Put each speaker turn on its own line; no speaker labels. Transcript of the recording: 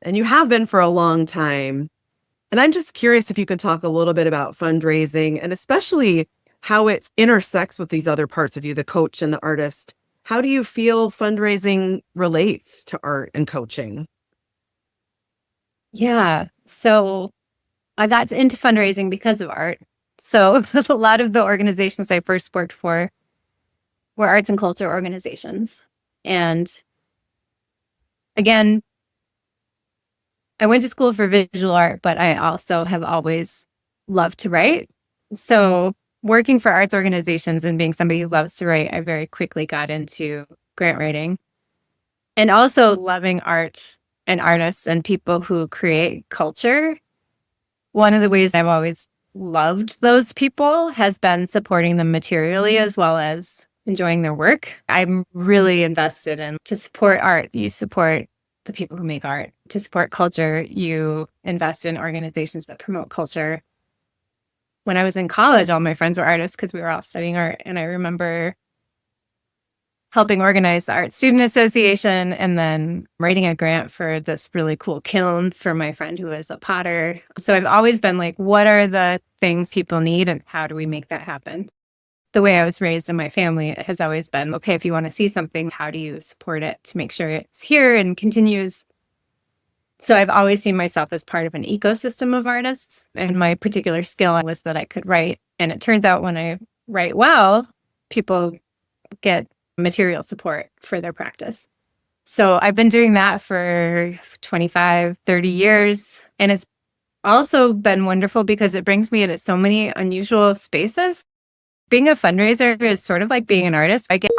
and you have been for a long time. And I'm just curious if you could talk a little bit about fundraising and especially how it intersects with these other parts of you, the coach and the artist. How do you feel fundraising relates to art and coaching?
Yeah. So I got into fundraising because of art. So a lot of the organizations I first worked for were arts and culture organizations. And again, I went to school for visual art, but I also have always loved to write. So working for arts organizations and being somebody who loves to write, I very quickly got into grant writing and also loving art and artists and people who create culture. One of the ways I've always loved those people has been supporting them materially as well as enjoying their work. I'm really invested in to support art. You support the people who make art. To support culture, you invest in organizations that promote culture. When I was in college, all my friends were artists because we were all studying art. And I remember helping organize the Art Student Association and then writing a grant for this really cool kiln for my friend who is a potter. So I've always been like, what are the things people need and how do we make that happen? The way I was raised in my family has always been, okay, if you want to see something, how do you support it to make sure it's here and continues? So I've always seen myself as part of an ecosystem of artists. And my particular skill was that I could write. And it turns out when I write well, people get material support for their practice. So I've been doing that for 25, 30 years. And it's also been wonderful because it brings me into so many unusual spaces. Being a fundraiser is sort of like being an artist. I get